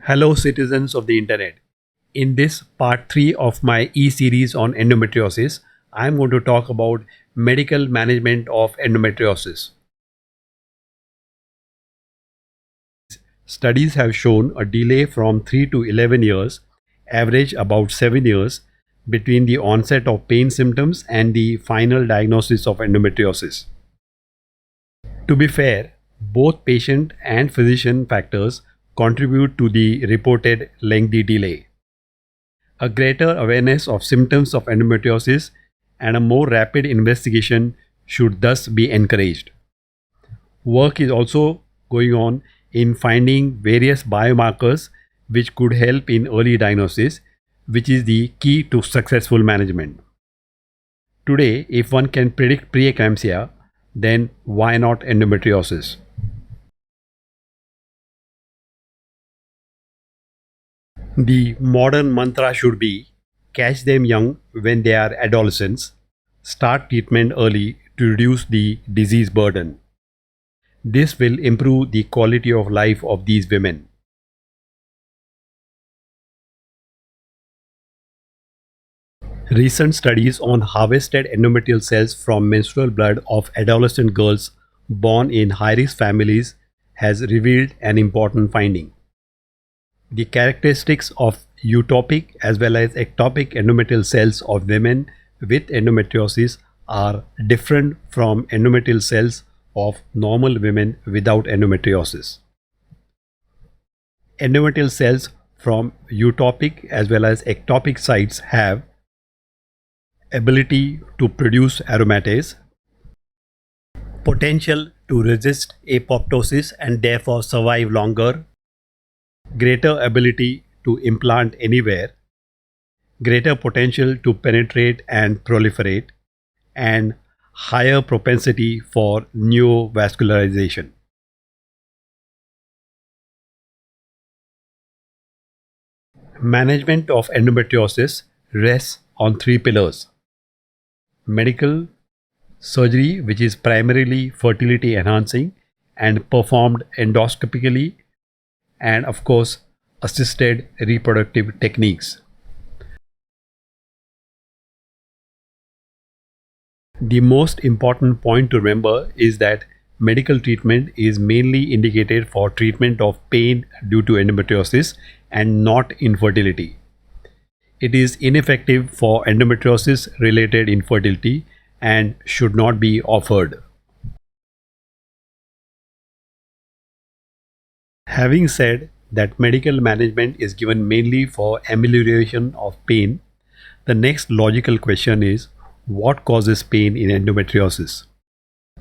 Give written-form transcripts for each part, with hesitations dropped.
Hello, citizens of the internet. In this part 3 of my e-series on endometriosis, I am going to talk about medical management of endometriosis. Studies have shown a delay from 3 to 11 years, average about 7 years, between the onset of pain symptoms and the final diagnosis of endometriosis. To be fair, both patient and physician factors contribute to the reported lengthy delay. A greater awareness of symptoms of endometriosis and a more rapid investigation should thus be encouraged. Work is also going on in finding various biomarkers which could help in early diagnosis, which is the key to successful management. Today, if one can predict preeclampsia, then why not endometriosis? The modern mantra should be catch them young when they are adolescents, start treatment early to reduce the disease burden. This will improve the quality of life of these women. Recent studies on harvested endometrial cells from menstrual blood of adolescent girls born in high-risk families has revealed an important finding. The characteristics of eutopic as well as ectopic endometrial cells of women with endometriosis are different from endometrial cells of normal women without endometriosis. Endometrial cells from eutopic as well as ectopic sites have ability to produce aromatase, potential to resist apoptosis and therefore survive longer, greater ability to implant anywhere, greater potential to penetrate and proliferate, and higher propensity for neovascularization. Management of endometriosis rests on three pillars: medical, surgery, which is primarily fertility enhancing and performed endoscopically, and of course assisted reproductive techniques. The most important point to remember is that medical treatment is mainly indicated for treatment of pain due to endometriosis and not infertility. It is ineffective for endometriosis related infertility and should not be offered. Having said that medical management is given mainly for amelioration of pain, the next logical question is what causes pain in endometriosis?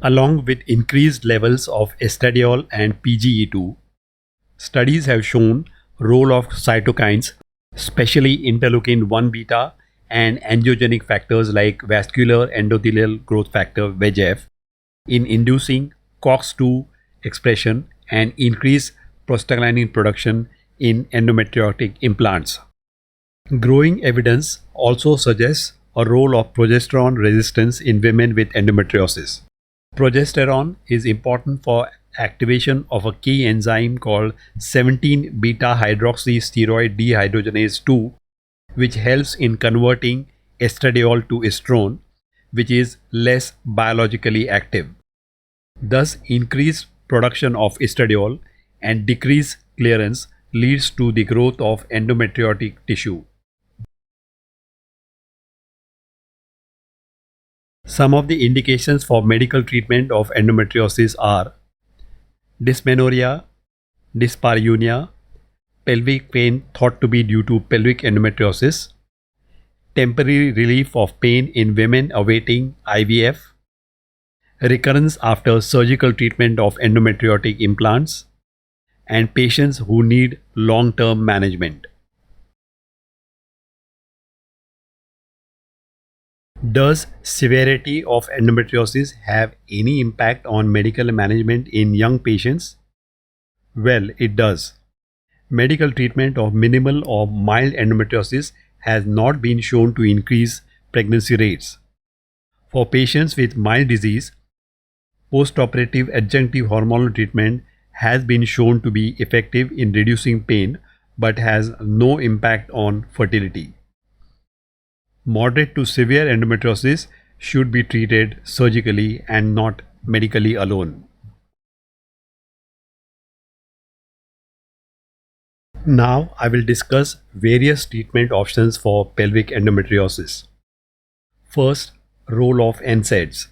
Along with increased levels of estradiol and PGE2, studies have shown role of cytokines, especially interleukin 1 beta and angiogenic factors like vascular endothelial growth factor VEGF in inducing COX2 expression and increased prostaglandin production in endometriotic implants. Growing evidence also suggests a role of progesterone resistance in women with endometriosis. Progesterone is important for activation of a key enzyme called 17-beta hydroxysteroid dehydrogenase 2, which helps in converting estradiol to estrone, which is less biologically active. Thus, increased production of estradiol and decreased clearance leads to the growth of endometriotic tissue. Some of the indications for medical treatment of endometriosis are dysmenorrhea, dyspareunia, pelvic pain thought to be due to pelvic endometriosis, temporary relief of pain in women awaiting IVF, recurrence after surgical treatment of endometriotic implants, and patients who need long-term management. Does severity of endometriosis have any impact on medical management in young patients? Well, it does. Medical treatment of minimal or mild endometriosis has not been shown to increase pregnancy rates. For patients with mild disease, postoperative adjunctive hormonal treatment has been shown to be effective in reducing pain but has no impact on fertility. Moderate to severe endometriosis should be treated surgically and not medically alone. Now I will discuss various treatment options for pelvic endometriosis. First, role of NSAIDs.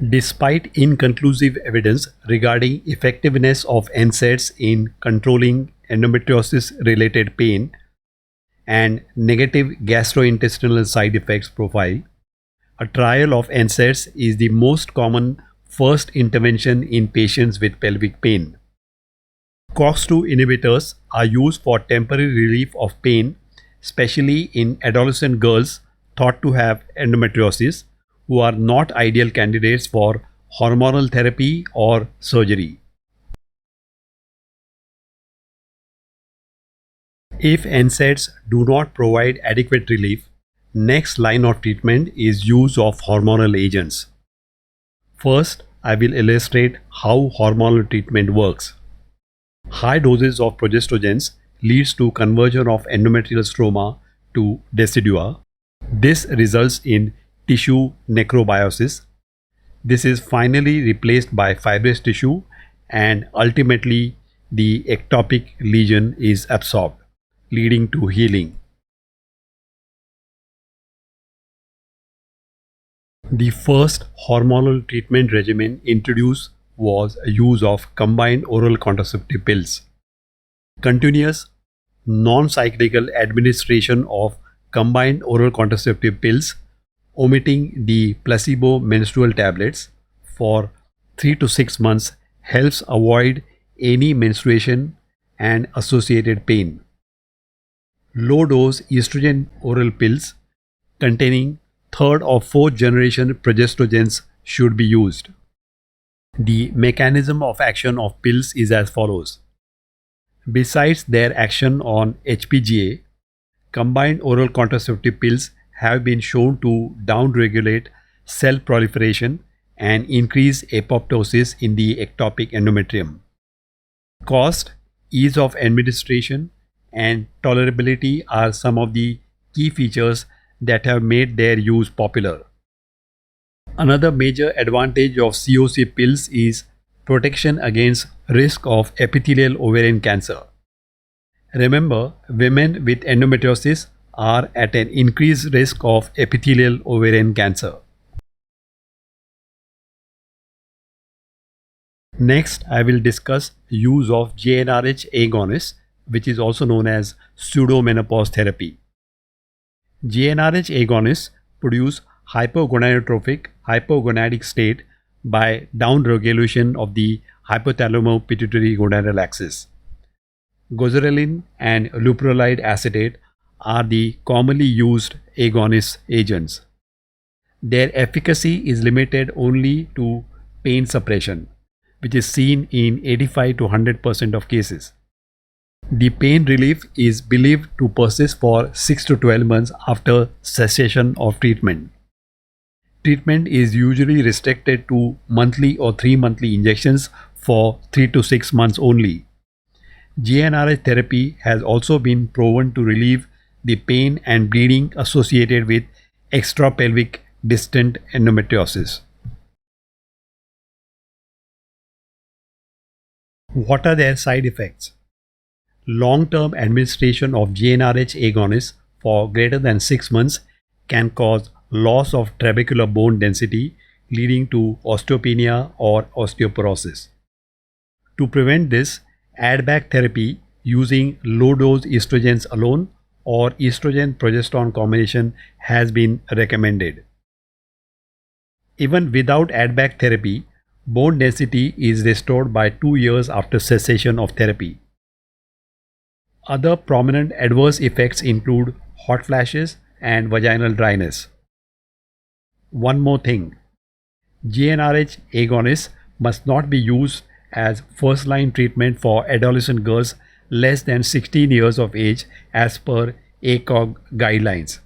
Despite inconclusive evidence regarding effectiveness of NSAIDs in controlling endometriosis related pain and negative gastrointestinal side effects profile, a trial of NSAIDs is the most common first intervention in patients with pelvic pain. COX-2 inhibitors are used for temporary relief of pain, especially in adolescent girls thought to have endometriosis who are not ideal candidates for hormonal therapy or surgery. If NSAIDs do not provide adequate relief, next line of treatment is use of hormonal agents. First, I will illustrate how hormonal treatment works. High doses of progestogens leads to conversion of endometrial stroma to decidua. This results in tissue necrobiosis. This is finally replaced by fibrous tissue and ultimately the ectopic lesion is absorbed, leading to healing. The first hormonal treatment regimen introduced was use of combined oral contraceptive pills. Continuous, non-cyclical administration of combined oral contraceptive pills, omitting the placebo menstrual tablets, for 3 to 6 months helps avoid any menstruation and associated pain. Low-dose estrogen oral pills containing third or fourth generation progestogens should be used. The mechanism of action of pills is as follows. Besides their action on HPGA, combined oral contraceptive pills have been shown to downregulate cell proliferation and increase apoptosis in the ectopic endometrium. Cost, ease of administration, and tolerability are some of the key features that have made their use popular. Another major advantage of COC pills is protection against risk of epithelial ovarian cancer. Remember, women with endometriosis are at an increased risk of epithelial ovarian cancer. Next, I will discuss use of GnRH agonists, which is also known as pseudomenopause therapy. GnRH agonists produce hypogonadotrophic hypogonadic state by downregulation of the hypothalamo-pituitary gonadal axis. Goserelin and leuprolide acetate are the commonly used agonist agents. Their efficacy is limited only to pain suppression, which is seen in 85 to 100% of cases. The pain relief is believed to persist for 6 to 12 months after cessation of treatment. Treatment is usually restricted to monthly or 3-monthly injections for 3 to 6 months only. GnRH therapy has also been proven to relieve the pain and bleeding associated with extrapelvic distant endometriosis. What are their side effects? Long-term administration of GnRH agonists for greater than 6 months can cause loss of trabecular bone density, leading to osteopenia or osteoporosis. To prevent this, add-back therapy using low-dose estrogens alone or estrogen-progesterone combination has been recommended. Even without add-back therapy, bone density is restored by 2 years after cessation of therapy. Other prominent adverse effects include hot flashes and vaginal dryness. One more thing, GnRH agonists must not be used as first-line treatment for adolescent girls less than 16 years of age as per ACOG guidelines.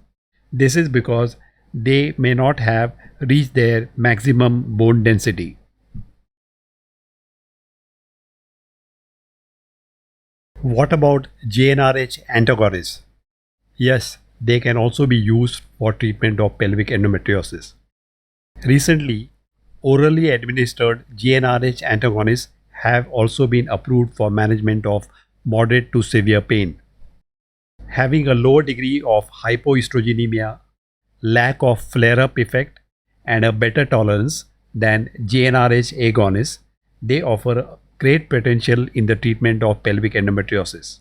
This is because they may not have reached their maximum bone density. What about GnRH antagonists? Yes, they can also be used for treatment of pelvic endometriosis. Recently, orally administered GnRH antagonists have also been approved for management of moderate to severe pain. Having a lower degree of hypoestrogenemia, lack of flare-up effect, and a better tolerance than GnRH agonists, they offer great potential in the treatment of pelvic endometriosis.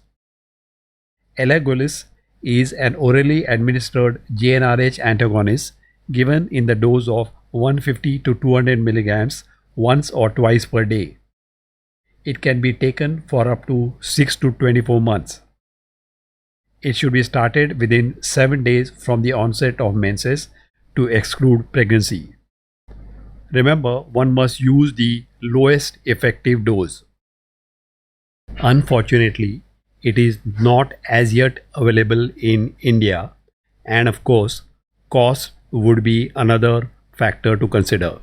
Elagolix is an orally administered GnRH antagonist given in the dose of 150 to 200 milligrams once or twice per day. It can be taken for up to 6 to 24 months. It should be started within 7 days from the onset of menses to exclude pregnancy. Remember, one must use the lowest effective dose. Unfortunately, it is not as yet available in India, and of course, cost would be another factor to consider.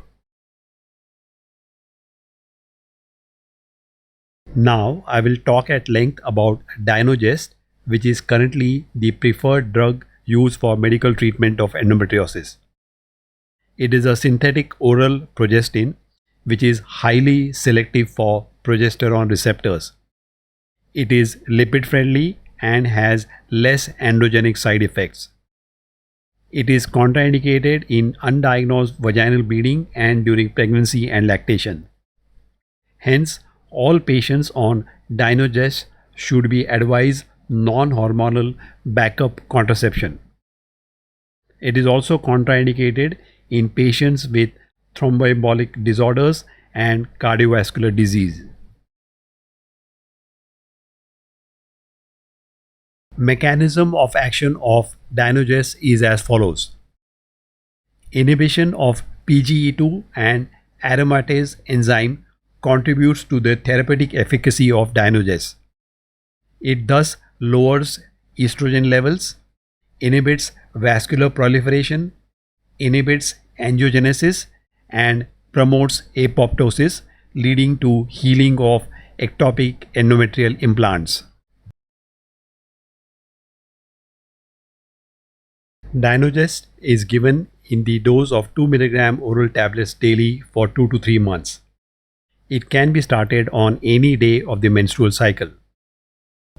Now, I will talk at length about Dynogest, which is currently the preferred drug used for medical treatment of endometriosis. It is a synthetic oral progestin which is highly selective for progesterone receptors. It is lipid friendly and has less androgenic side effects. It is contraindicated in undiagnosed vaginal bleeding and during pregnancy and lactation. Hence, all patients on Dynogest should be advised non-hormonal backup contraception. It is also contraindicated in patients with thromboembolic disorders and cardiovascular disease. Mechanism of action of Dynogest is as follows. Inhibition of PGE2 and aromatase enzyme contributes to the therapeutic efficacy of Dynogest. It thus lowers estrogen levels, inhibits vascular proliferation, inhibits angiogenesis, and promotes apoptosis, leading to healing of ectopic endometrial implants. Dynogest is given in the dose of 2 mg oral tablets daily for 2 to 3 months. It can be started on any day of the menstrual cycle.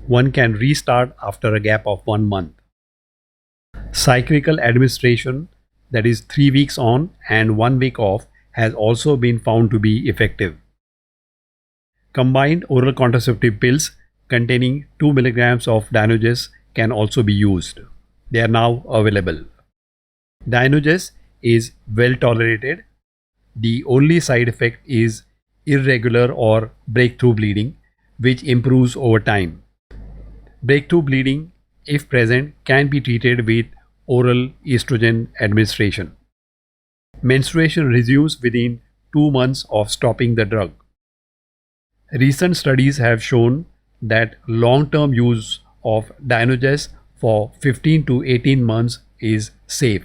One can restart after a gap of 1 month. Cyclical administration, that is 3 weeks on and 1 week off, has also been found to be effective. Combined oral contraceptive pills containing 2 mg of Dynogest can also be used. They are now available. Dynogest is well tolerated. The only side effect is irregular or breakthrough bleeding, which improves over time. Breakthrough bleeding, if present, can be treated with oral estrogen administration. Menstruation resumes within 2 months of stopping the drug. Recent studies have shown that long-term use of Dynogest for 15 to 18 months is safe.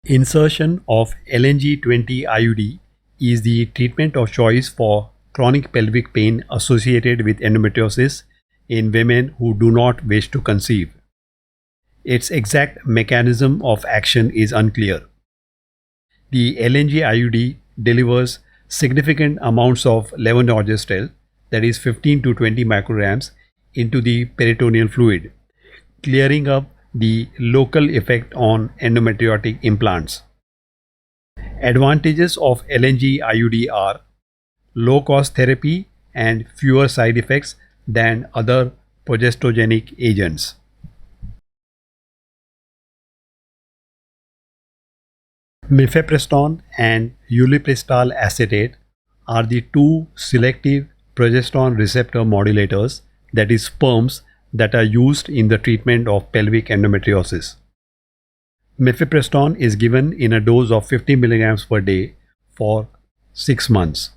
Insertion of LNG20 IUD is the treatment of choice for chronic pelvic pain associated with endometriosis in women who do not wish to conceive. Its exact mechanism of action is unclear. The LNG IUD delivers significant amounts of levonorgestrel, that is 15 to 20 micrograms, into the peritoneal fluid, clearing up the local effect on endometriotic implants. Advantages of LNG IUD are low cost therapy and fewer side effects than other progesterogenic agents. Mifepristone and ulipristal acetate are the two selective progesterone receptor modulators, that is SPERMs, that are used in the treatment of pelvic endometriosis. Mifepristone is given in a dose of 50 mg per day for 6 months.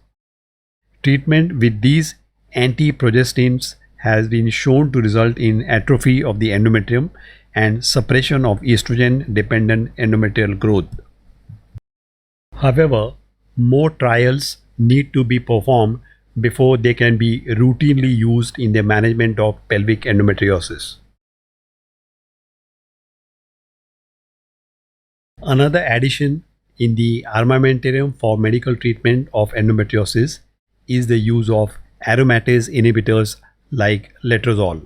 Treatment with these anti-progestins has been shown to result in atrophy of the endometrium and suppression of estrogen-dependent endometrial growth. However, more trials need to be performed before they can be routinely used in the management of pelvic endometriosis. Another addition in the armamentarium for medical treatment of endometriosis is the use of aromatase inhibitors like letrozole.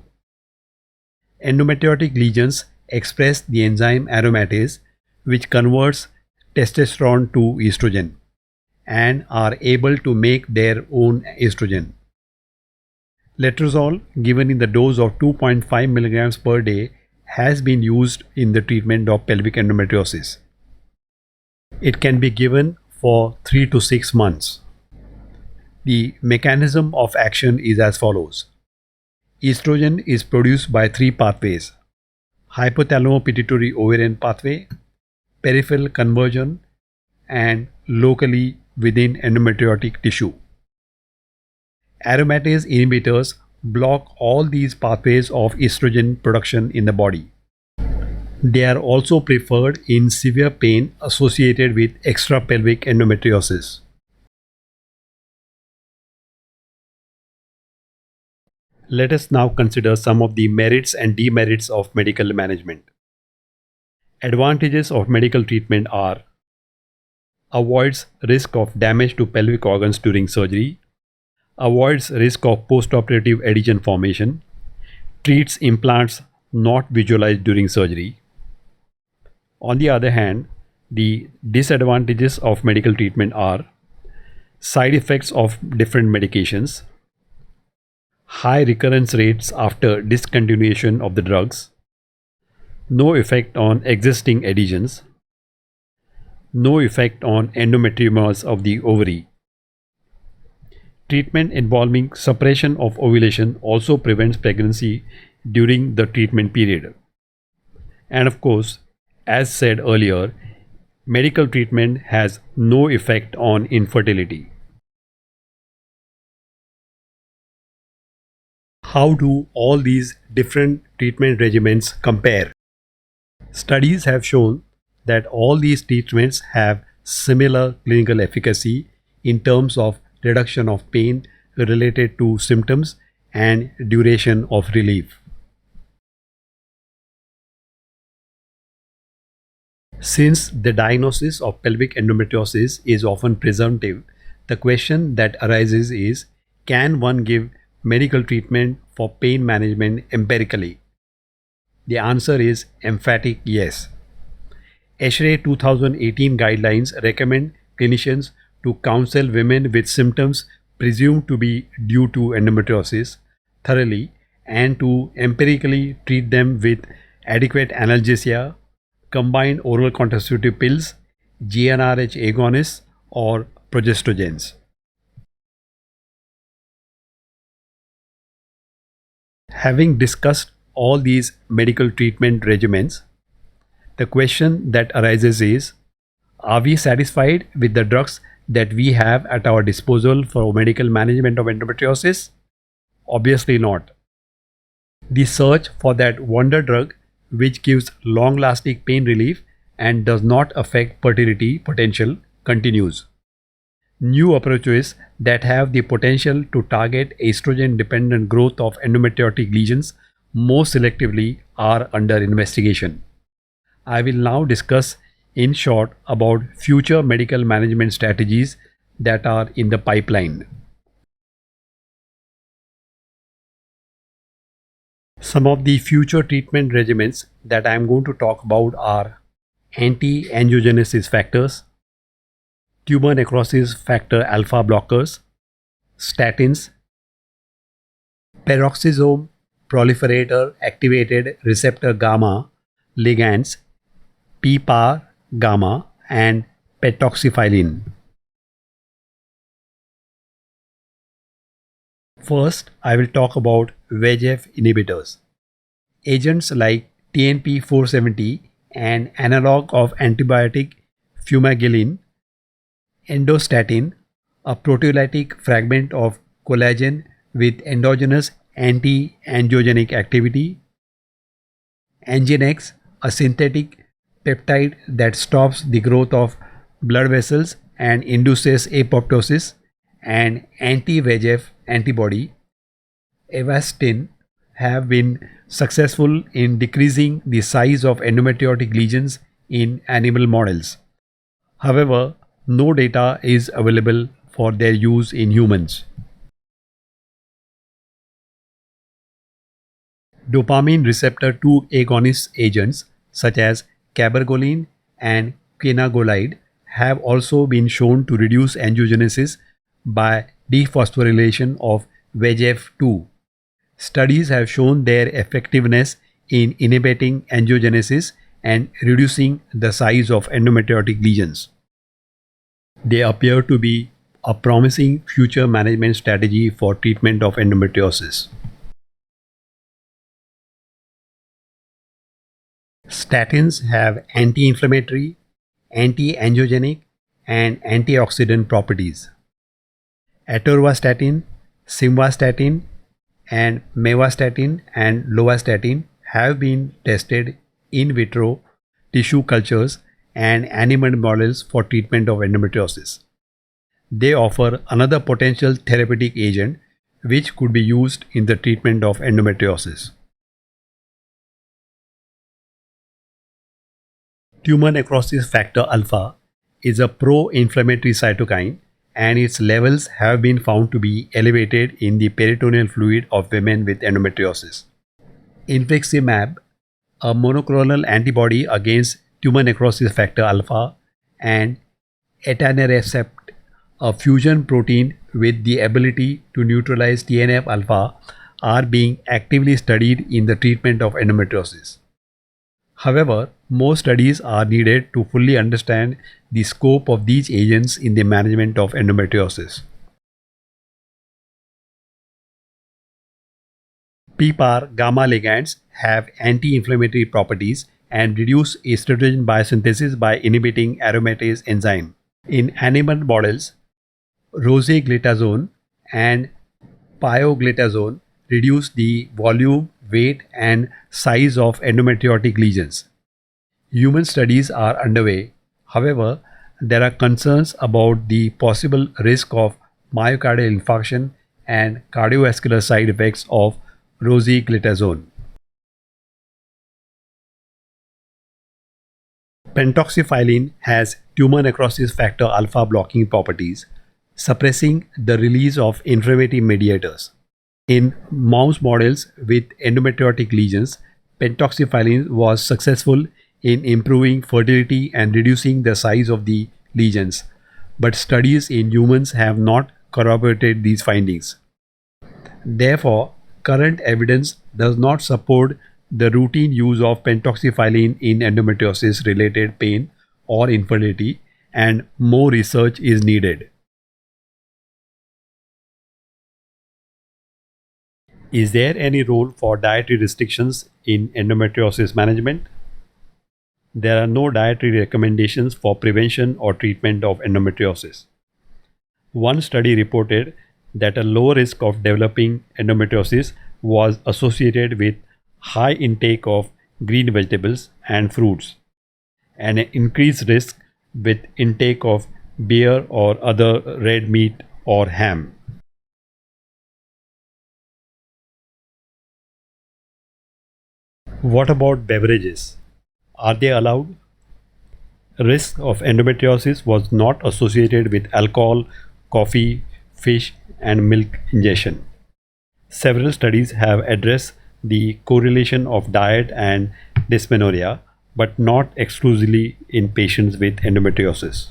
Endometriotic lesions express the enzyme aromatase, which converts testosterone to estrogen and are able to make their own estrogen. Letrozole, given in the dose of 2.5 mg per day, has been used in the treatment of pelvic endometriosis. It can be given for 3 to 6 months. The mechanism of action is as follows. Estrogen is produced by 3 pathways: hypothalamo-pituitary ovarian pathway, peripheral conversion, and locally within endometriotic tissue. Aromatase inhibitors block all these pathways of estrogen production in the body. They are also preferred in severe pain associated with extrapelvic endometriosis. Let us now consider some of the merits and demerits of medical management. Advantages of medical treatment are: avoids risk of damage to pelvic organs during surgery, avoids risk of postoperative adhesion formation, treats implants not visualized during surgery. On the other hand, the disadvantages of medical treatment are: side effects of different medications, high recurrence rates after discontinuation of the drugs, no effect on existing adhesions, no effect on endometriomas of the ovary. Treatment involving suppression of ovulation also prevents pregnancy during the treatment period. And of course, as said earlier, medical treatment has no effect on infertility. How do all these different treatment regimens compare? Studies have shown that all these treatments have similar clinical efficacy in terms of reduction of pain related to symptoms and duration of relief. Since the diagnosis of pelvic endometriosis is often presumptive, the question that arises is, can one give medical treatment for pain management empirically? The answer is emphatic yes. ASHRAE 2018 guidelines recommend clinicians to counsel women with symptoms presumed to be due to endometriosis thoroughly and to empirically treat them with adequate analgesia, combined oral contraceptive pills, GnRH agonists, or progestogens. Having discussed all these medical treatment regimens, the question that arises is, are we satisfied with the drugs that we have at our disposal for medical management of endometriosis? Obviously not. The search for that wonder drug which gives long-lasting pain relief and does not affect fertility potential continues. New approaches that have the potential to target estrogen-dependent growth of endometriotic lesions more selectively are under investigation. I will now discuss in short about future medical management strategies that are in the pipeline. Some of the future treatment regimens that I am going to talk about are anti-angiogenesis factors, tumor necrosis factor alpha blockers, statins, peroxisome proliferator activated receptor gamma ligands, PPAR gamma, and petoxyphylline. First, I will talk about VEGF inhibitors. Agents like TNP 470, an analog of antibiotic fumagillin, endostatin, a proteolytic fragment of collagen with endogenous anti-angiogenic activity, Anginex, a synthetic peptide that stops the growth of blood vessels and induces apoptosis, and anti-VEGF antibody, Avastin, have been successful in decreasing the size of endometriotic lesions in animal models. However, no data is available for their use in humans. Dopamine receptor 2 agonist agents such as cabergoline and quinagoline have also been shown to reduce angiogenesis by dephosphorylation of VEGF2. Studies have shown their effectiveness in inhibiting angiogenesis and reducing the size of endometriotic lesions. They appear to be a promising future management strategy for treatment of endometriosis. Statins have anti-inflammatory, anti-angiogenic, and antioxidant properties. Atorvastatin, simvastatin, and mevastatin and lovastatin have been tested in vitro tissue cultures and animal models for treatment of endometriosis. They offer another potential therapeutic agent which could be used in the treatment of endometriosis. Tumor necrosis factor alpha is a pro-inflammatory cytokine and its levels have been found to be elevated in the peritoneal fluid of women with endometriosis. Infliximab, a monoclonal antibody against tumor necrosis factor alpha, and etanercept, a fusion protein with the ability to neutralize TNF alpha, are being actively studied in the treatment of endometriosis. However, more studies are needed to fully understand the scope of these agents in the management of endometriosis. PPAR gamma ligands have anti-inflammatory properties and reduce estrogen biosynthesis by inhibiting aromatase enzyme. In animal models, rosiglitazone and pioglitazone reduce the volume, weight, and size of endometriotic lesions. Human studies are underway. However, there are concerns about the possible risk of myocardial infarction and cardiovascular side effects of rosiglitazone. Pentoxifylline has tumor necrosis factor alpha blocking properties, suppressing the release of inflammatory mediators. In mouse models with endometriotic lesions, pentoxifylline was successful in improving fertility and reducing the size of the lesions, but studies in humans have not corroborated these findings. Therefore, current evidence does not support the routine use of pentoxifylline in endometriosis related pain or infertility, and more research is needed. Is there any role for dietary restrictions in endometriosis management? There are no dietary recommendations for prevention or treatment of endometriosis. One study reported that a low risk of developing endometriosis was associated with high intake of green vegetables and fruits, and an increased risk with intake of beer or other red meat or ham. What about beverages? Are they allowed? Risk of endometriosis was not associated with alcohol, coffee, fish, and milk ingestion. Several studies have addressed the correlation of diet and dysmenorrhea, but not exclusively in patients with endometriosis.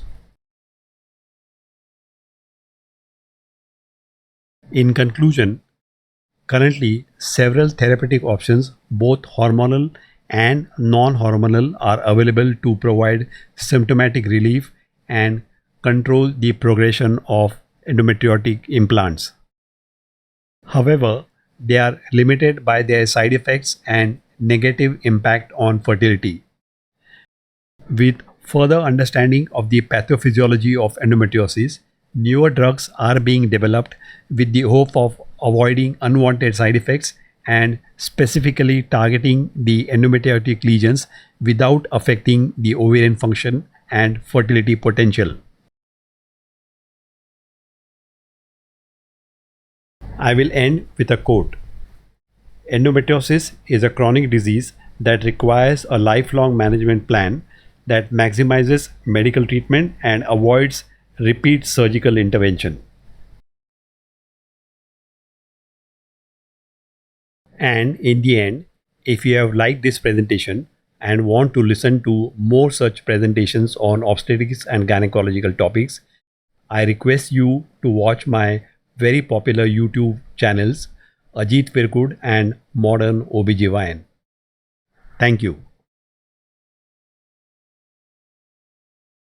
In conclusion, currently several therapeutic options, both hormonal and non-hormonal, are available to provide symptomatic relief and control the progression of endometriotic implants. However, they are limited by their side effects and negative impact on fertility. With further understanding of the pathophysiology of endometriosis, newer drugs are being developed with the hope of avoiding unwanted side effects and specifically targeting the endometriotic lesions without affecting the ovarian function and fertility potential. I will end with a quote. Endometriosis is a chronic disease that requires a lifelong management plan that maximizes medical treatment and avoids repeat surgical intervention. And in the end, if you have liked this presentation and want to listen to more such presentations on obstetrics and gynecological topics, I request you to watch my very popular YouTube channels Ajit Firkud and Modern OBGYN. Thank you.